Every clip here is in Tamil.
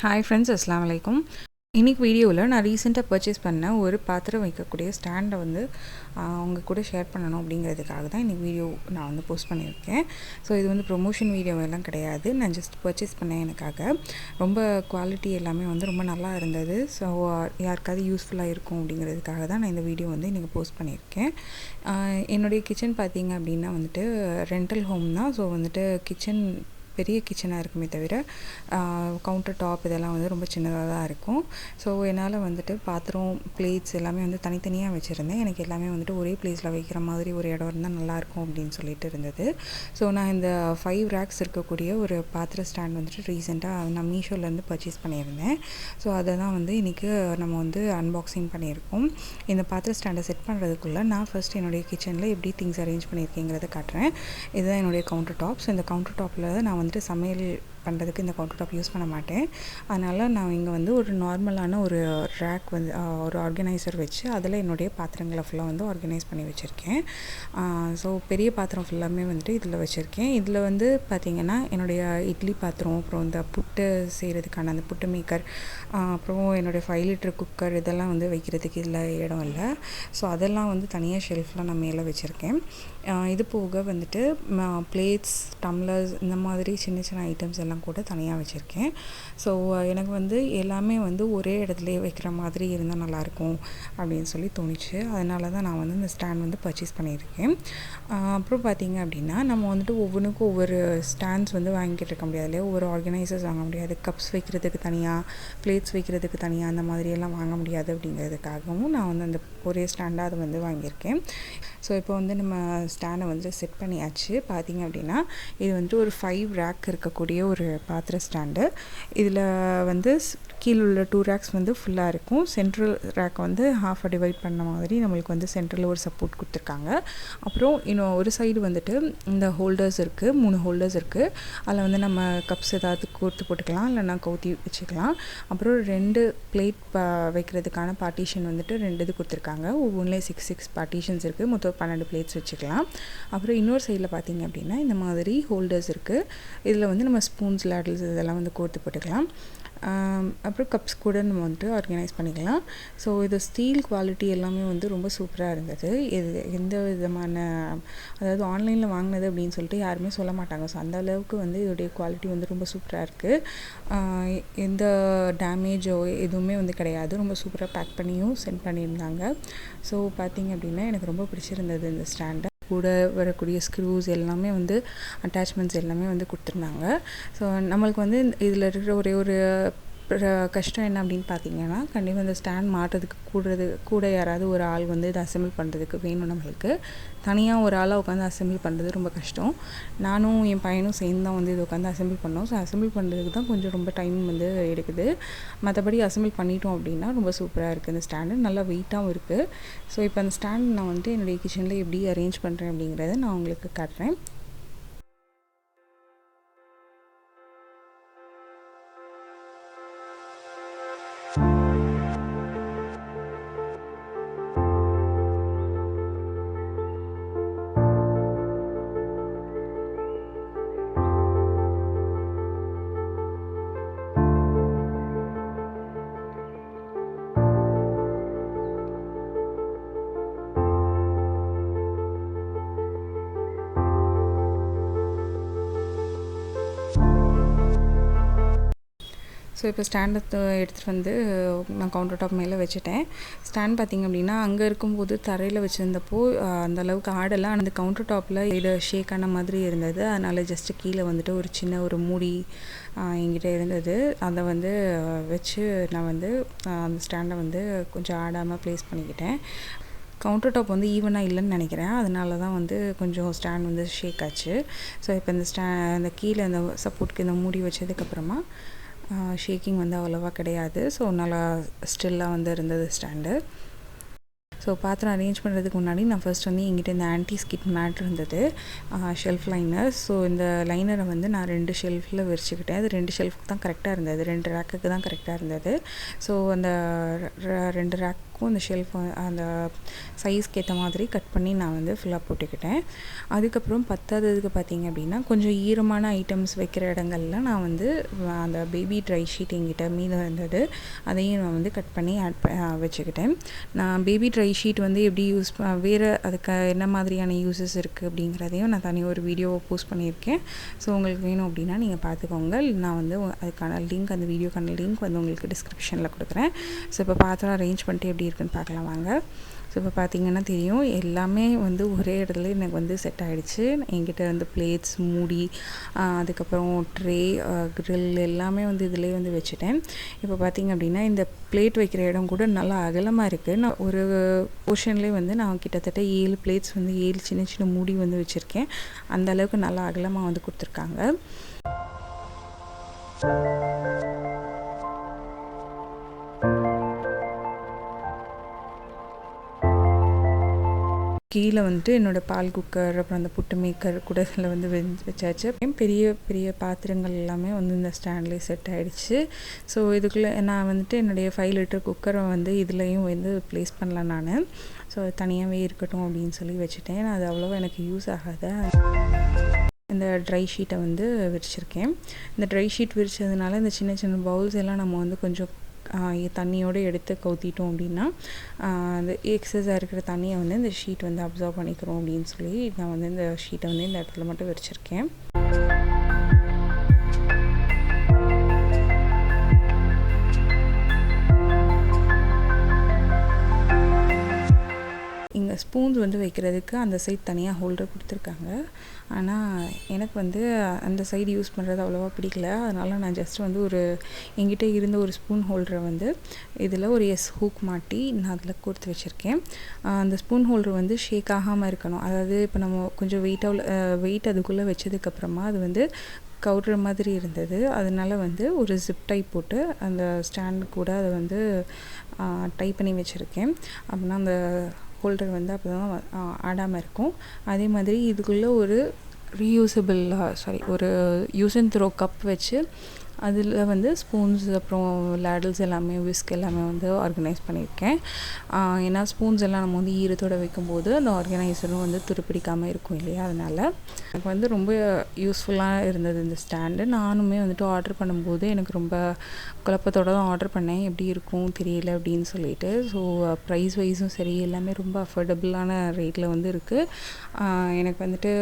ஹாய் ஃப்ரெண்ட்ஸ், அஸ்ஸலாமு அலைக்கும். இன்றைக்கி வீடியோவில் நான் ரீசெண்டாக பர்ச்சேஸ் பண்ண ஒரு பாத்திரம் வைக்கக்கூடிய ஸ்டாண்டை வந்து அவங்க கூட ஷேர் பண்ணணும் அப்படிங்கிறதுக்காக தான் இன்றைக்கி வீடியோ நான் வந்து போஸ்ட் பண்ணியிருக்கேன். ஸோ இது வந்து ப்ரொமோஷன் வீடியோவெல்லாம் கிடையாது, நான் ஜஸ்ட் பர்ச்சேஸ் பண்ணேன். எனக்காக ரொம்ப குவாலிட்டி எல்லாமே வந்து ரொம்ப நல்லா இருந்தது. ஸோ யாருக்காவது யூஸ்ஃபுல்லாக இருக்கும் அப்படிங்கிறதுக்காக தான் நான் இந்த வீடியோ வந்து இன்றைக்கி போஸ்ட் பண்ணியிருக்கேன். என்னுடைய கிச்சன் பார்த்திங்க அப்படின்னா வந்துட்டு ரெண்டல் ஹோம் தான். ஸோ வந்துட்டு கிச்சன் பெரிய கிச்சனாக இருக்குமே தவிர கவுண்டர் டாப் இதெல்லாம் வந்து ரொம்ப சின்னதாக தான் இருக்கும். ஸோ என்னால் வந்துட்டு பாத்திரம், பிளேட்ஸ் எல்லாமே வந்து தனித்தனியாக வச்சுருந்தேன். எனக்கு எல்லாமே வந்துட்டு ஒரே பிளேஸில் வைக்கிற மாதிரி ஒரு இடம் இருந்தால் நல்லாயிருக்கும் அப்படின்னு சொல்லிட்டு இருந்தது. ஸோ நான் இந்த 5 ரேக்ஸ் இருக்கக்கூடிய ஒரு பாத்திர ஸ்டாண்ட் வந்துட்டு ரீசெண்டாக நான் மீஷோலேருந்து பர்ச்சேஸ் பண்ணியிருந்தேன். ஸோ அதை தான் வந்து இன்றைக்கி நம்ம வந்து அன்பாக்சிங் பண்ணியிருக்கோம். இந்த பாத்திர ஸ்டாண்டை செட் பண்ணுறதுக்குள்ளே நான் ஃபஸ்ட் என்னுடைய கிச்சனில் எப்படி திங்ஸ் அரேஞ்ச் பண்ணியிருக்கேங்கிறத காட்டுறேன். இதுதான் என்னுடைய கவுண்டர் டாப். ஸோ இந்த கவுண்டர் டாப்பில் நான் வந்துட்டு சமையல் பண்ணுறதுக்கு இந்த கவுண்டர் டாப் யூஸ் பண்ண மாட்டேன். அதனால் நான் இங்கே வந்து ஒரு நார்மலான ஒரு ரேக் வந்து ஒரு ஆர்கனைசர் வச்சு அதில் என்னுடைய பாத்திரங்களை ஃபுல்லாக வந்து ஆர்கனைஸ் பண்ணி வச்சுருக்கேன். ஸோ பெரிய பாத்திரம் ஃபுல்லாமே வந்துட்டு இதில் வச்சுருக்கேன். இதில் வந்து பார்த்திங்கன்னா என்னுடைய இட்லி பாத்திரம், அப்புறம் இந்த புட்டு செய்கிறதுக்கான அந்த புட்டு மேக்கர், அப்புறம் என்னுடைய 5 லிட்டர் குக்கர் இதெல்லாம் வந்து வைக்கிறதுக்கு இதில் இடம் இல்லை. ஸோ அதெல்லாம் வந்து தனியாக ஷெல்ஃபில் நான் மேலே வச்சுருக்கேன். இது போக வந்துட்டு பிளேட்ஸ், டம்ளர்ஸ் இந்த மாதிரி சின்ன சின்ன ஐட்டம்ஸ் எல்லாம் கூட தனியாக வச்சுருக்கேன். ஸோ எனக்கு வந்து எல்லாமே வந்து ஒரே இடத்துலையே வைக்கிற மாதிரி இருந்தால் நல்லாயிருக்கும் அப்படின்னு சொல்லி தோணுச்சு. அதனால தான் நான் வந்து இந்த ஸ்டாண்ட் வந்து பர்ச்சேஸ் பண்ணியிருக்கேன். அப்புறம் பார்த்திங்க அப்படின்னா நம்ம வந்துட்டு ஒவ்வொன்றுக்கும் ஒவ்வொரு ஸ்டாண்ட்ஸ் வந்து வாங்கிட்டு இருக்க முடியாது இல்லையா, ஒவ்வொரு ஆர்கனைசர்ஸ் வாங்க முடியாது. கப்ஸ் வைக்கிறதுக்கு தனியாக, பிளேட்ஸ் வைக்கிறதுக்கு தனியாக அந்த மாதிரியெல்லாம் வாங்க முடியாது. அப்படிங்கிறதுக்காகவும் நான் வந்து அந்த ஒரே ஸ்டாண்டாக அதை வந்து வாங்கியிருக்கேன். ஸோ இப்போ வந்து நம்ம ஸ்டாண்டை வந்து செட் பண்ணியாச்சு. பார்த்திங்க அப்படின்னா இது வந்துட்டு ஒரு 5 ரேக் இருக்கக்கூடிய ஒரு பாத்திர ஸ்டாண்டு. இதில் வந்து கீழே உள்ள 2 ரேக்ஸ் வந்து ஃபுல்லாக இருக்கும். சென்ட்ரல் ரேக் வந்து ஹாஃபாக டிவைட் பண்ண மாதிரி நம்மளுக்கு வந்து சென்ட்ரலில் ஒரு சப்போர்ட் கொடுத்துருக்காங்க. அப்புறம் இன்னும் ஒரு சைடு வந்துட்டு இந்த ஹோல்டர்ஸ் இருக்குது, 3 ஹோல்டர்ஸ் இருக்குது. அதில் வந்து நம்ம கப்ஸ் ஏதாவது கோர்த்து போட்டுக்கலாம், இல்லைனா கவுத்தி வச்சுக்கலாம். அப்புறம் 2 பிளேட் வைக்கிறதுக்கான பார்ட்டிஷன் வந்துட்டு 2 இது கொடுத்துருக்காங்க. ஒவ்வொன்றிலே 6 பார்ட்டிஷன்ஸ் இருக்குது. மொத்தம் 12 பிளேட்ஸ் வச்சுக்கலாம். அப்புறம் இன்னொரு சைடில் பார்த்திங்க அப்படின்னா இந்த மாதிரி ஹோல்டர்ஸ் இருக்குது. இதில் வந்து நம்ம ஸ்பூன்ஸ், லேடல்ஸ் இதெல்லாம் வந்து கோர்த்து போட்டுக்கலாம். அப்புறம் கப்ஸ் கூட நம்ம வந்துட்டு ஆர்கனைஸ் பண்ணிக்கலாம். ஸோ இது ஸ்டீல் குவாலிட்டி எல்லாமே வந்து ரொம்ப சூப்பராக இருந்தது. இது எந்த விதமான, அதாவது ஆன்லைனில் வாங்கினது அப்படின்னு சொல்லிட்டு யாருமே சொல்ல மாட்டாங்க. ஸோ அந்த அளவுக்கு வந்து இதோடைய குவாலிட்டி வந்து ரொம்ப சூப்பராக இருக்குது. எந்த டேமேஜோ எதுவுமே வந்து கிடையாது. ரொம்ப சூப்பராக பேக் பண்ணியும் சென்ட் பண்ணியிருந்தாங்க. ஸோ பார்த்திங்க அப்படின்னா எனக்கு ரொம்ப பிடிச்சிருந்தது இந்த ஸ்டாண்டை. கூட வரக்கூடிய ஸ்க்ரூஸ் எல்லாமே வந்து அட்டாச்மெண்ட்ஸ் எல்லாமே வந்து கொடுத்துருந்தாங்க. ஸோ நம்மளுக்கு வந்து இதில் இருக்கிற ஒரே ஒரு கஷ்டம் என்ன அப்படின்னு பார்த்தீங்கன்னா, கண்டிப்பாக இந்த ஸ்டாண்ட் மாட்டுறதுக்கு கூட யாராவது ஒரு ஆள் வந்து இதை அசெம்பிள் பண்ணுறதுக்கு வேணும். நம்மளுக்கு தனியாக ஒரு ஆளாக உட்காந்து அசெம்பிள் பண்ணுறது ரொம்ப கஷ்டம். நானும் என் பையனும் சேர்ந்து தான் வந்து இது உட்காந்து அசெம்பிள் பண்ணோம். ஸோ அசெம்பிள் பண்ணுறதுக்கு தான் கொஞ்சம் ரொம்ப டைம் வந்து எடுக்குது. மற்றபடி அசெம்பிள் பண்ணிட்டோம் அப்படின்னா ரொம்ப சூப்பராக இருக்குது. இந்த ஸ்டாண்டு நல்லா வெயிட்டாகவும் இருக்குது. ஸோ இப்போ அந்த ஸ்டாண்ட் நான் வந்து என்னுடைய கிச்சனில் எப்படி அரேஞ்ச் பண்ணுறேன் அப்படிங்கிறத நான் உங்களுக்கு காட்டுறேன். ஸோ இப்போ ஸ்டாண்டை எடுத்துகிட்டு வந்து நான் கவுண்டர் டாப் மேலே வச்சுட்டேன். ஸ்டாண்ட் பார்த்திங்க அப்படின்னா அங்கே இருக்கும்போது தரையில் வச்சுருந்தப்போ அந்த அளவுக்கு ஆடலாம். அந்த கவுண்டர் டாப்பில் இது ஷேக் ஆன மாதிரி இருந்தது. அதனால் ஜஸ்ட்டு கீழே வந்துட்டு ஒரு சின்ன ஒரு மூடி என்கிட்ட இருந்தது. அதை வந்து வச்சு நான் வந்து அந்த ஸ்டாண்டை வந்து கொஞ்சம் ஆடாமல் ப்ளேஸ் பண்ணிக்கிட்டேன். கவுண்டர் டாப் வந்து ஈவனாக இல்லைன்னு நினைக்கிறேன். அதனால தான் வந்து கொஞ்சம் ஸ்டாண்ட் வந்து ஷேக் ஆச்சு. ஸோ இப்போ இந்த கீழே அந்த சப்போர்ட்டுக்கு இந்த மூடி வச்சதுக்கப்புறமா ஷேக்கிங் வந்து அவ்வளோவா கிடையாது. ஸோ நல்லா ஸ்டில்லாக வந்து இருந்தது ஸ்டாண்டு. ஸோ பாத்திரம் அரேஞ்ச் பண்ணுறதுக்கு முன்னாடி நான் ஃபர்ஸ்ட் வந்து எங்கிட்ட இந்த ஆன்டி ஸ்கிட் மேட் இருந்தது, ஷெல்ஃப் லைனர். ஸோ இந்த லைனரை வந்து நான் 2 ஷெல்ஃபில் விரிச்சுக்கிட்டேன். அது 2 ஷெல்ஃபுக்கு தான் கரெக்டாக இருந்தது, 2 ரேக்குக்கு தான் கரெக்டாக இருந்தது. ஸோ அந்த 2 ரேக் இருக்கும் அந்த ஷெல்ஃப் அந்த சைஸ்க்கு ஏற்ற மாதிரி கட் பண்ணி நான் வந்து ஃபுல்லாக போட்டுக்கிட்டேன். அதுக்கப்புறம் பத்தாததுக்கு பார்த்திங்க அப்படின்னா கொஞ்சம் ஈரமான ஐட்டம்ஸ் வைக்கிற இடங்கள்ல நான் வந்து அந்த பேபி ட்ரை ஷீட் என்கிட்ட மீதம் இருந்தது, அதையும் நான் வந்து கட் பண்ணி வச்சுக்கிட்டேன். நான் பேபி ட்ரை ஷீட் வந்து எப்படி யூஸ் வேறு அதுக்கு என்ன மாதிரியான யூஸஸ் இருக்குது அப்படிங்கிறதையும் நான் தனியாக ஒரு வீடியோவை போஸ்ட் பண்ணியிருக்கேன். ஸோ உங்களுக்கு வேணும் அப்படின்னா நீங்கள் பார்த்துக்கோங்க. நான் வந்து அதுக்கான லிங்க், அந்த வீடியோக்கான லிங்க் வந்து உங்களுக்கு டிஸ்கிரிப்ஷனில் கொடுக்குறேன். ஸோ இப்போ பாத்திரம் அரேஞ்ச் பண்ணிட்டு எப்படி இருக்குன்னு பார்க்கலாம் வாங்க. ஸோ இப்போ பார்த்திங்கன்னா தெரியும், எல்லாமே வந்து ஒரே இடத்துல எனக்கு வந்து செட் ஆகிடுச்சு. என்கிட்ட வந்து பிளேட்ஸ், மூடி, அதுக்கப்புறம் ட்ரே, க்ரில் எல்லாமே வந்து இதிலே வந்து வச்சுட்டேன். இப்போ பார்த்திங்க அப்படின்னா இந்த பிளேட் வைக்கிற இடம் கூட நல்லா அகலமாக இருக்குது. நான் ஒரு போர்ஷன்லேயே வந்து நான் கிட்டத்தட்ட 7 பிளேட்ஸ் வந்து 7 சின்ன சின்ன மூடி வந்து வச்சுருக்கேன். அந்த அளவுக்கு நல்லா அகலமாக வந்து கொடுத்துருக்காங்க. கீழே வந்துட்டு என்னோடய பால் குக்கர், அப்புறம் அந்த புட்டு மேக்கர் கூட இதில் வந்து வச்சாச்சு. பெரிய பெரிய பாத்திரங்கள் எல்லாமே வந்து இந்த ஸ்டாண்ட்லேயே செட் ஆகிடுச்சு. ஸோ இதுக்குள்ளே நான் வந்துட்டு என்னுடைய 5 லிட்டர் குக்கரை வந்து இதுலேயும் வந்து ப்ளேஸ் பண்ணலாம் நான். ஸோ அது தனியாகவே இருக்கட்டும் அப்படின்னு சொல்லி வச்சுட்டேன். அது அவ்வளோவா எனக்கு யூஸ் ஆகாத இந்த ட்ரை ஷீட்டை வந்து விரிச்சிருக்கேன். இந்த ட்ரை ஷீட் விரிச்சதுனால இந்த சின்ன சின்ன பவுல்ஸ் எல்லாம் நம்ம வந்து கொஞ்சம் தண்ணியோடு எடுத்து கவுத்திட்டோம் அப்படின்னா அந்த எக்ஸஸாக இருக்கிற தண்ணியை வந்து இந்த ஷீட் வந்து அப்சர்வ் பண்ணிக்கிறோம் அப்படின்னு சொல்லி நான் வந்து இந்த ஷீட்டை வந்து இந்த இடத்துல மட்டும் விரிச்சிருக்கேன். இங்கே ஸ்பூன்ஸ் வந்து வைக்கிறதுக்கு அந்த சைட் தனியாக ஹோல்டர் கொடுத்துருக்காங்க. ஆனால் எனக்கு வந்து அந்த சைடு யூஸ் பண்ணுறது அவ்வளோவா பிடிக்கல. அதனால் நான் ஜஸ்ட் வந்து என்கிட்ட இருந்த ஒரு ஸ்பூன் ஹோல்டரை வந்து இதில் ஒரு ஹூக் மாட்டி நான் அதில் கொடுத்து வச்சுருக்கேன். அந்த ஸ்பூன் ஹோல்டர் வந்து ஷேக் ஆகாமல் இருக்கணும். அதாவது இப்போ நம்ம கொஞ்சம் வெயிட் அதுக்குள்ளே வச்சதுக்கப்புறமா அது வந்து கவுடுற மாதிரி இருந்தது. அதனால் வந்து ஒரு ஜிப் டைப் போட்டு அந்த ஸ்டாண்டு கூட அதை வந்து டைப் பண்ணி வச்சுருக்கேன். அப்படின்னா அந்த ஹோல்டர் வந்து அப்போ தான் ஆடாமல் இருக்கும். அதே மாதிரி இதுக்குள்ளே ஒரு ஒரு யூஸ் அண்ட் த்ரோ கப் வச்சு அதில் வந்து ஸ்பூன்ஸ், அப்புறம் லேடல்ஸ் எல்லாமே, விஸ்க் எல்லாமே வந்து ஆர்கனைஸ் பண்ணியிருக்கேன். ஏன்னா ஸ்பூன்ஸ் எல்லாம் நம்ம வந்து ஈரத்தோடு வைக்கும்போது அந்த ஆர்கனைசரும் வந்து துருப்பிடிக்காமல் இருக்கும் இல்லையா, அதனால் எனக்கு வந்து ரொம்ப யூஸ்ஃபுல்லாக இருந்தது இந்த ஸ்டாண்டு. நானுமே வந்துட்டு ஆர்டர் பண்ணும்போது எனக்கு ரொம்ப குழப்பத்தோடு தான் ஆர்டர் பண்ணேன், எப்படி இருக்கும் தெரியல அப்படின்னு சொல்லிட்டு. ஸோ ப்ரைஸ் வைஸும் சரி எல்லாமே ரொம்ப அஃபோர்டபுளான ரேட்டில் வந்து இருக்குது. எனக்கு வந்துட்டு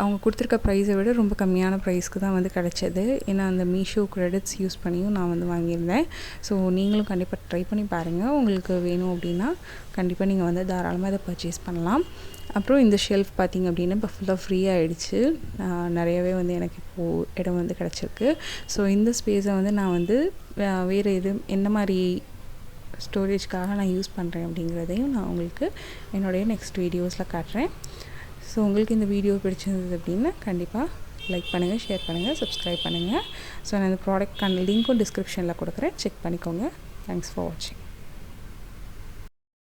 அவங்க கொடுத்துருக்க ப்ரைஸை விட ரொம்ப கம்மியான ப்ரைஸ்க்கு தான் வந்து கிடச்சது. ஏன்னா அந்த மீஷோ க்ரெடிட்ஸ் யூஸ் பண்ணியும் நான் வந்து வாங்கியிருந்தேன். ஸோ நீங்களும் கண்டிப்பாக ட்ரை பண்ணி பாருங்கள். உங்களுக்கு வேணும் அப்படின்னா கண்டிப்பாக நீங்கள் வந்து தாராளமாக இதை பர்ச்சேஸ் பண்ணலாம். அப்புறம் இந்த ஷெல்ஃப் பார்த்திங்க அப்படின்னா இப்போ ஃபுல்லாக ஃப்ரீ ஆகிடுச்சு. நிறையவே வந்து எனக்கு இப்போது இடம் வந்து கிடச்சிருக்கு. ஸோ இந்த ஸ்பேஸை வந்து நான் வந்து வேறு என்ன மாதிரி ஸ்டோரேஜ்க்காக நான் யூஸ் பண்ணுறேன் அப்படிங்கிறதையும் நான் உங்களுக்கு என்னுடைய நெக்ஸ்ட் வீடியோஸில் காட்டுறேன். ஸோ உங்களுக்கு இந்த வீடியோ பிடிச்சிருந்தது அப்படின்னா கண்டிப்பாக லைக் பண்ணுங்கள், ஷேர் பண்ணுங்கள், சப்ஸ்கிரைப் பண்ணுங்கள். ஸோ நான் இந்த ப்ராடக்ட்கான லிங்க்கும் டிஸ்கிரிப்ஷனில் கொடுக்குறேன், செக் பண்ணிக்கோங்க. தேங்க்ஸ் ஃபார் வாட்சிங்.